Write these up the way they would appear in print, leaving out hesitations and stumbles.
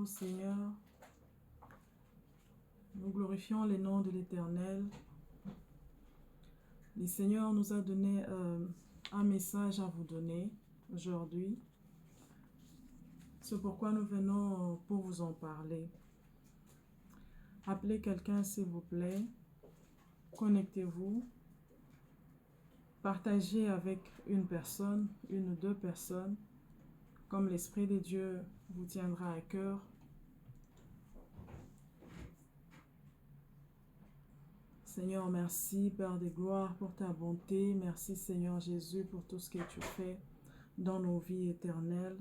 vous, Seigneur. Nous glorifions le nom de l'Éternel. Le Seigneur nous a donné un message à vous donner aujourd'hui. C'est pourquoi nous venons pour vous en parler. Appelez quelqu'un, s'il vous plaît. Connectez-vous. Partagez avec une personne, une ou deux personnes, comme l'Esprit de Dieu vous tiendra à cœur. Seigneur, merci, Père de gloire, pour ta bonté. Merci, Seigneur Jésus, pour tout ce que tu fais dans nos vies éternelles.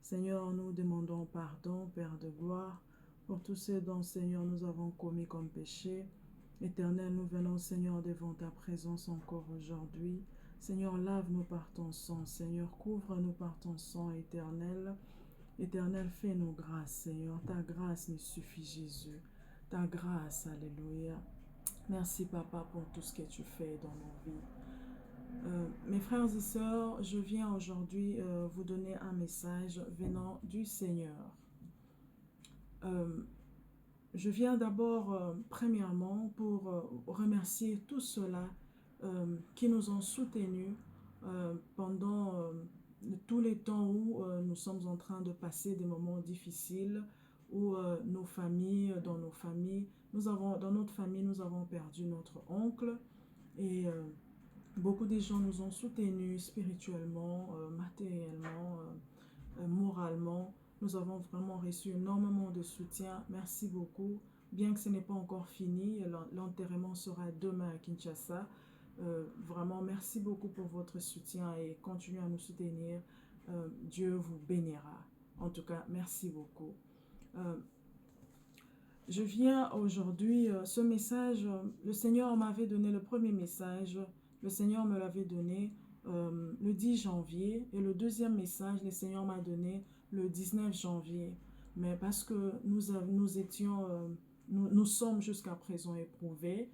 Seigneur, nous demandons pardon, Père de gloire, pour tout ce dont, Seigneur, nous avons commis comme péché. Éternel, nous venons, Seigneur, devant ta présence encore aujourd'hui. Seigneur, lave-nous par ton sang. Seigneur, couvre-nous par ton sang éternel. Éternel, fais-nous grâce, Seigneur. Ta grâce nous suffit, Jésus. Ta grâce, alléluia. Merci, Papa, pour tout ce que tu fais dans nos vies. Mes frères et sœurs, je viens aujourd'hui vous donner un message venant du Seigneur. Je viens d'abord, premièrement, pour remercier tous ceux-là qui nous ont soutenus pendant tous les temps où nous sommes en train de passer des moments difficiles, où nos familles, dans notre famille, nous avons perdu notre oncle et beaucoup de gens nous ont soutenus spirituellement, matériellement, moralement. Nous avons vraiment reçu énormément de soutien. Merci beaucoup. Bien que ce n'est pas encore fini, l'enterrement sera demain à Kinshasa. Vraiment, merci beaucoup pour votre soutien et continuez à nous soutenir. Dieu vous bénira. En tout cas, merci beaucoup. Je viens aujourd'hui, ce message, le Seigneur m'avait donné le premier message. Le Seigneur me l'avait donné le 10 janvier et le deuxième message, le Seigneur m'a donné le 19 janvier. Mais parce que nous sommes jusqu'à présent éprouvés,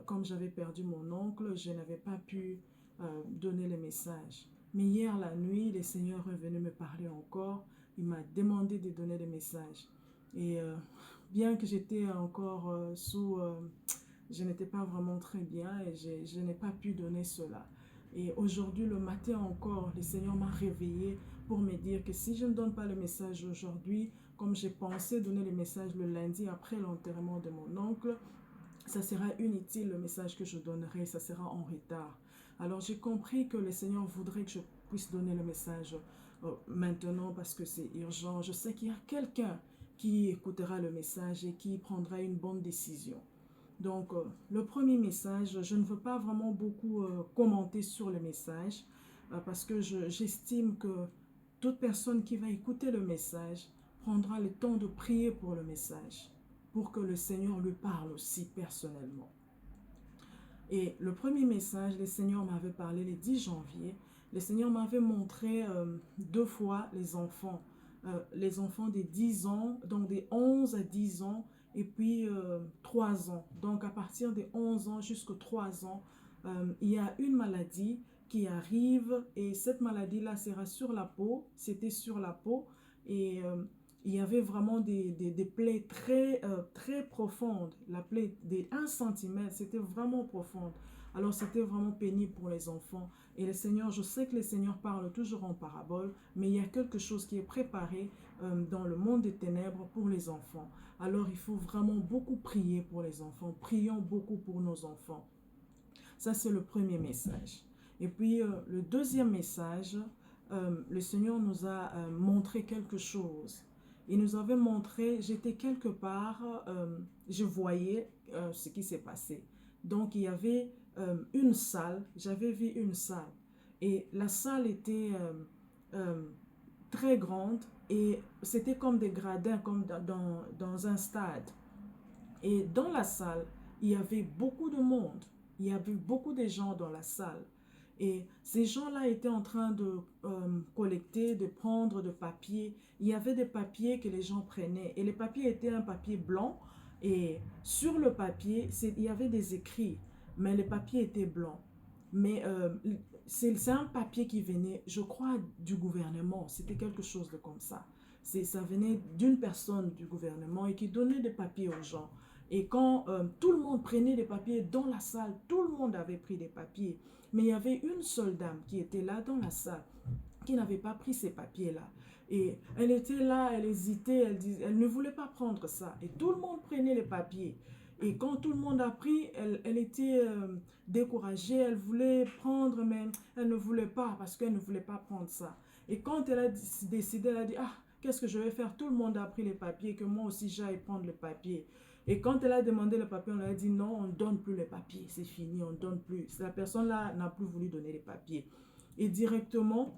comme j'avais perdu mon oncle, je n'avais pas pu donner le message. Mais hier la nuit, le Seigneur est venu me parler encore. Il m'a demandé de donner le message. Et bien que j'étais encore je n'étais pas vraiment très bien et je n'ai pas pu donner cela. Et aujourd'hui, le matin encore, le Seigneur m'a réveillé pour me dire que si je ne donne pas le message aujourd'hui, comme j'ai pensé donner le message le lundi après l'enterrement de mon oncle, ça sera inutile le message que je donnerai, ça sera en retard. Alors j'ai compris que le Seigneur voudrait que je puisse donner le message maintenant parce que c'est urgent. Je sais qu'il y a quelqu'un qui écoutera le message et qui prendra une bonne décision. Donc, le premier message, je ne veux pas vraiment beaucoup commenter sur le message parce que j'estime que toute personne qui va écouter le message prendra le temps de prier pour le message, pour que le Seigneur lui parle aussi personnellement. Et le premier message, le Seigneur m'avait parlé le 10 janvier. Le Seigneur m'avait montré deux fois les enfants des 10 ans, donc des 11 à 10 ans, et puis 3 ans. Donc à partir des 11 ans jusqu'aux 3 ans, il y a une maladie qui arrive et cette maladie-là sera sur la peau, c'était sur la peau et il y avait vraiment des plaies très profondes. La plaie des 1 cm, c'était vraiment profonde. Alors c'était vraiment pénible pour les enfants. Et le Seigneur, je sais que le Seigneur parle toujours en parabole, mais il y a quelque chose qui est préparé dans le monde des ténèbres pour les enfants. Alors il faut vraiment beaucoup prier pour les enfants. Prions beaucoup pour nos enfants. Ça, c'est le premier message. Et puis le deuxième message, le Seigneur nous a montré quelque chose. Il nous avait montré, j'étais quelque part, je voyais ce qui s'est passé. Donc, il y avait une salle, j'avais vu une salle. Et la salle était très grande et c'était comme des gradins, comme dans un stade. Et dans la salle, il y avait beaucoup de monde. Il y avait beaucoup de gens dans la salle. Et ces gens-là étaient en train de collecter, de prendre de papier. Il y avait des papiers que les gens prenaient. Et les papiers étaient un papier blanc. Et sur le papier, il y avait des écrits. Mais le papier était blanc. Mais c'est un papier qui venait, je crois, du gouvernement. C'était quelque chose de comme ça. Ça venait d'une personne du gouvernement et qui donnait des papiers aux gens. Et quand tout le monde prenait des papiers dans la salle, tout le monde avait pris des papiers. Mais il y avait une seule dame qui était là dans la salle, qui n'avait pas pris ces papiers-là. Et elle était là, elle hésitait, elle ne voulait pas prendre ça. Et tout le monde prenait les papiers. Et quand tout le monde a pris, elle était découragée, elle voulait prendre, mais elle ne voulait pas parce qu'elle ne voulait pas prendre ça. Et quand elle a décidé, elle a dit, ah, qu'est-ce que je vais faire? Tout le monde a pris les papiers, que moi aussi j'aille prendre les papiers. Et quand elle a demandé le papier, on lui a dit, non, on ne donne plus les papiers, c'est fini, on ne donne plus. La personne-là n'a plus voulu donner les papiers. Et directement,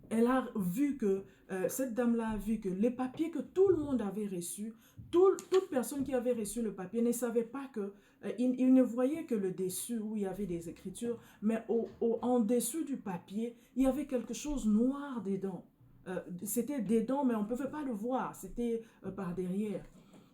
elle a vu que, cette dame-là a vu que les papiers que tout le monde avait reçus, toute personne qui avait reçu le papier ne savait pas que, il ne voyait que le dessus où il y avait des écritures, mais en dessous du papier, il y avait quelque chose noir dedans. C'était dedans, mais on ne pouvait pas le voir, c'était par derrière.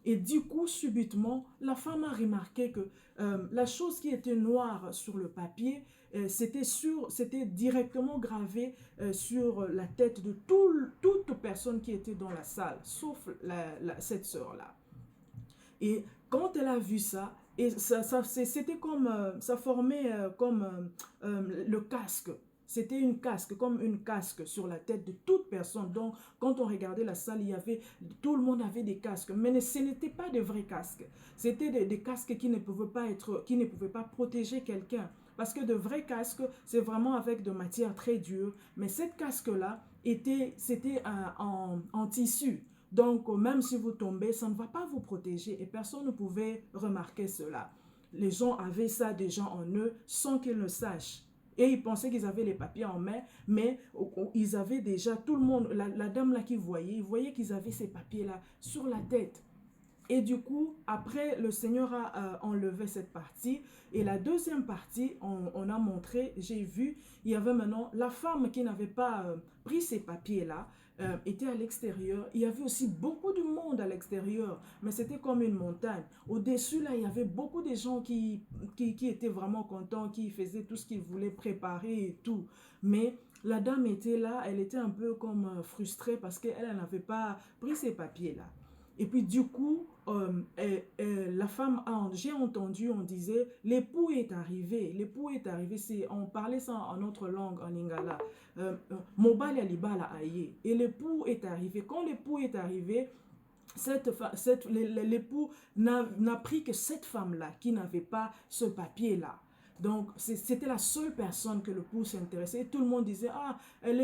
Et du coup, subitement, la femme a remarqué que la chose qui était noire sur le papier, c'était directement gravé sur la tête de toute personne qui était dans la salle, sauf cette sœur-là. Et quand elle a vu ça, et c'était comme, ça formait comme le casque. C'était une casque, comme une casque sur la tête de toute personne. Donc, quand on regardait la salle, tout le monde avait des casques. Mais ce n'étaient pas de vrais casques. C'était des casques qui ne pouvaient pas qui ne pouvaient pas protéger quelqu'un. Parce que de vrais casques, c'est vraiment avec de matière très dure. Mais cette casque-là, c'était en tissu. Donc, même si vous tombez, ça ne va pas vous protéger et personne ne pouvait remarquer cela. Les gens avaient ça déjà en eux sans qu'ils le sachent. Et ils pensaient qu'ils avaient les papiers en main, mais ils avaient déjà, tout le monde, la dame là qui voyait, ils voyaient qu'ils avaient ces papiers-là sur la tête. Et du coup, après, le Seigneur a enlevé cette partie. Et la deuxième partie, on a montré, j'ai vu, il y avait maintenant la femme qui n'avait pas pris ces papiers-là, était à l'extérieur. Il y avait aussi beaucoup de monde à l'extérieur, mais c'était comme une montagne. Au-dessus, là, il y avait beaucoup de gens qui étaient vraiment contents, qui faisaient tout ce qu'ils voulaient préparer et tout. Mais la dame était là, elle était un peu comme frustrée parce qu'elle n'avait pas pris ces papiers-là. Et puis du coup, la femme, j'ai entendu, on disait, l'époux est arrivé. L'époux est arrivé, on parlait ça en notre langue, en lingala. Mobali alibala aye. Et l'époux est arrivé. Quand l'époux est arrivé, l'époux n'a pris que cette femme-là qui n'avait pas ce papier-là. Donc, c'était la seule personne que le l'époux s'intéressait. Tout le monde disait, ah, elle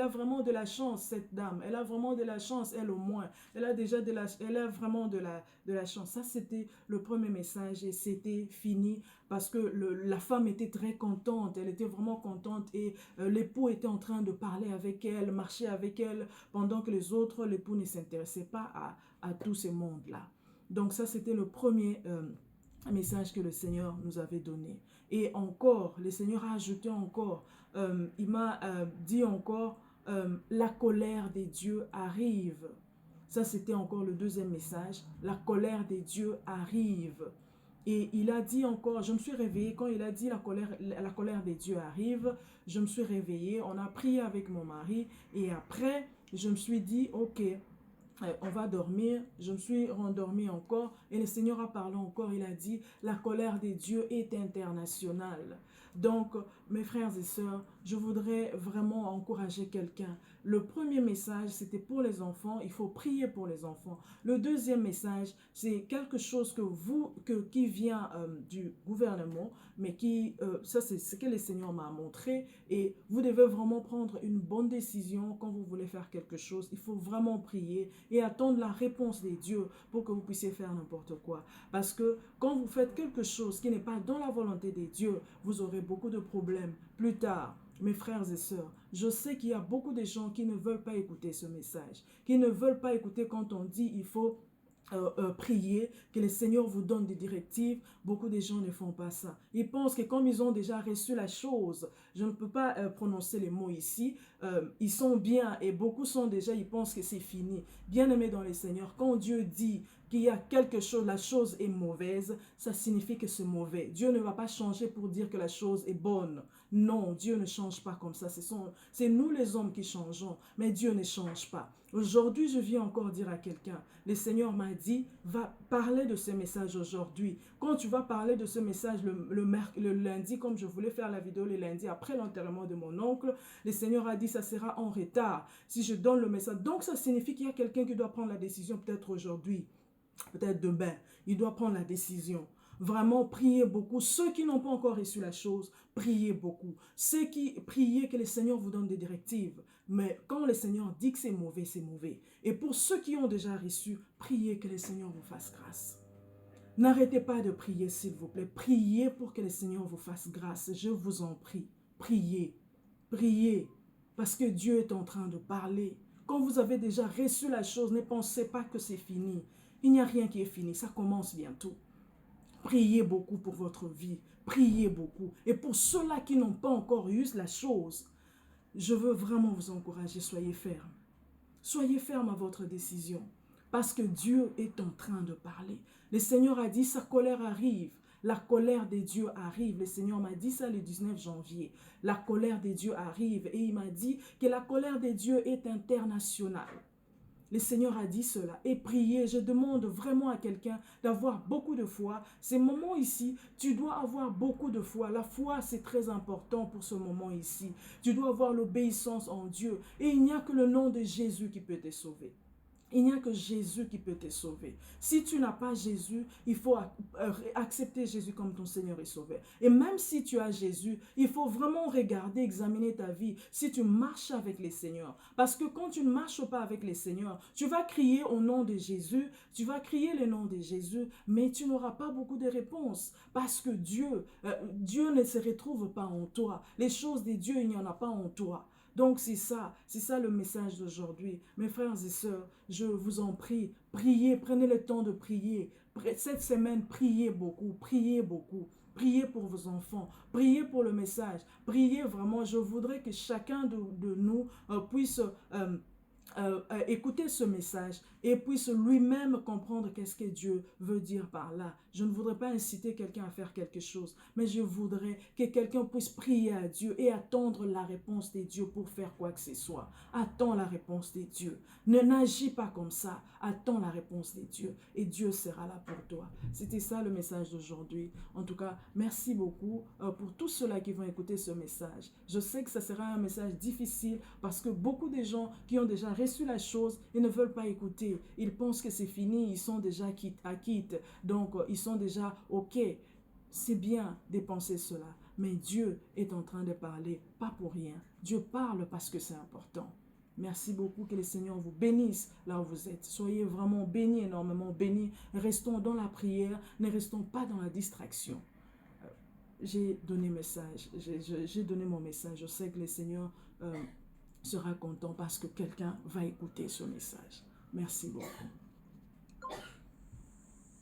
a vraiment de la chance, cette dame. Elle a vraiment de la chance, elle au moins. Elle a vraiment de la chance. Ça, c'était le premier message et c'était fini parce que la femme était très contente. Elle était vraiment contente et l'époux était en train de parler avec elle, marcher avec elle, pendant que les autres, l'époux ne s'intéressait pas à tous ces mondes-là. Donc, ça, c'était le premier un message que le Seigneur nous avait donné. Et encore, le Seigneur a ajouté encore, il m'a dit encore, la colère des dieux arrive. Ça, c'était encore le deuxième message. La colère des dieux arrive. Et il a dit encore, je me suis réveillée, quand il a dit la colère des dieux arrive, je me suis réveillée, on a prié avec mon mari, et après, je me suis dit, ok, on va dormir. Je me suis rendormie encore et le Seigneur a parlé encore. Il a dit, la colère des dieux est internationale. Donc, mes frères et sœurs, je voudrais vraiment encourager quelqu'un. Le premier message, c'était pour les enfants. Il faut prier pour les enfants. Le deuxième message, c'est quelque chose qui vient du gouvernement, mais ça c'est ce que le Seigneur m'a montré. Et vous devez vraiment prendre une bonne décision quand vous voulez faire quelque chose. Il faut vraiment prier et attendre la réponse des dieux pour que vous puissiez faire n'importe quoi. Parce que quand vous faites quelque chose qui n'est pas dans la volonté des dieux, vous aurez beaucoup de problèmes plus tard. Mes frères et sœurs, je sais qu'il y a beaucoup de gens qui ne veulent pas écouter ce message, qui ne veulent pas écouter quand on dit il faut prier, que le Seigneur vous donne des directives. Beaucoup de gens ne font pas ça. Ils pensent que comme ils ont déjà reçu la chose, je ne peux pas prononcer les mots ici, ils sont bien et beaucoup sont déjà, ils pensent que c'est fini. Bien-aimés dans le Seigneur, quand Dieu dit qu'il y a quelque chose, la chose est mauvaise, ça signifie que c'est mauvais. Dieu ne va pas changer pour dire que la chose est bonne. Non, Dieu ne change pas comme ça. C'est nous les hommes qui changeons, mais Dieu ne change pas. Aujourd'hui, je viens encore dire à quelqu'un, le Seigneur m'a dit, va parler de ce message aujourd'hui. Quand tu vas parler de ce message le lundi, comme je voulais faire la vidéo le lundi, après l'enterrement de mon oncle, le Seigneur a dit, ça sera en retard si je donne le message. Donc, ça signifie qu'il y a quelqu'un qui doit prendre la décision peut-être aujourd'hui, peut-être demain. Il doit prendre la décision. Vraiment, priez beaucoup. Ceux qui n'ont pas encore reçu la chose, priez beaucoup. Ceux qui priez que le Seigneur vous donne des directives. Mais quand le Seigneur dit que c'est mauvais, c'est mauvais. Et pour ceux qui ont déjà reçu, priez que le Seigneur vous fasse grâce. N'arrêtez pas de prier, s'il vous plaît. Priez pour que le Seigneur vous fasse grâce. Je vous en prie. Priez. Priez. Parce que Dieu est en train de parler. Quand vous avez déjà reçu la chose, ne pensez pas que c'est fini. Il n'y a rien qui est fini. Ça commence bientôt. Priez beaucoup pour votre vie. Priez beaucoup. Et pour ceux-là qui n'ont pas encore eu la chose, je veux vraiment vous encourager. Soyez ferme. Soyez ferme à votre décision. Parce que Dieu est en train de parler. Le Seigneur a dit, sa colère arrive. La colère des dieux arrive. Le Seigneur m'a dit ça le 19 janvier. La colère des dieux arrive. Et il m'a dit que la colère des dieux est internationale. Le Seigneur a dit cela. Et priez, je demande vraiment à quelqu'un d'avoir beaucoup de foi. Ces moments ici, tu dois avoir beaucoup de foi. La foi, c'est très important pour ce moment ici. Tu dois avoir l'obéissance en Dieu. Et il n'y a que le nom de Jésus qui peut te sauver. Il n'y a que Jésus qui peut te sauver. Si tu n'as pas Jésus, il faut accepter Jésus comme ton Seigneur et Sauveur. Et même si tu as Jésus, il faut vraiment regarder, examiner ta vie si tu marches avec les Seigneurs. Parce que quand tu ne marches pas avec les Seigneurs, tu vas crier au nom de Jésus, tu vas crier le nom de Jésus, mais tu n'auras pas beaucoup de réponses. Parce que Dieu ne se retrouve pas en toi. Les choses de Dieu, il n'y en a pas en toi. Donc c'est ça le message d'aujourd'hui. Mes frères et sœurs, je vous en prie, priez, prenez le temps de prier. Cette semaine, priez beaucoup, priez beaucoup. Priez pour vos enfants, priez pour le message, priez vraiment. Je voudrais que chacun de nous puisse écouter ce message et puisse lui-même comprendre qu'est-ce que Dieu veut dire par là. Je ne voudrais pas inciter quelqu'un à faire quelque chose, mais je voudrais que quelqu'un puisse prier à Dieu et attendre la réponse des dieux pour faire quoi que ce soit. Attends la réponse des dieux. Ne n'agis pas comme ça. Attends la réponse des dieux et Dieu sera là pour toi. C'était ça le message d'aujourd'hui. En tout cas, merci beaucoup pour tous ceux-là qui vont écouter ce message. Je sais que ça sera un message difficile parce que beaucoup de gens qui ont déjà reçu la chose, ils ne veulent pas écouter. Ils pensent que c'est fini, ils sont déjà à quitte. Donc, ils sont déjà OK. C'est bien de penser cela. Mais Dieu est en train de parler, pas pour rien. Dieu parle parce que c'est important. Merci beaucoup, que le Seigneur vous bénisse là où vous êtes. Soyez vraiment bénis, énormément bénis. Restons dans la prière, ne restons pas dans la distraction. J'ai donné mon message. Je sais que le Seigneur sera content parce que quelqu'un va écouter ce message. Merci beaucoup.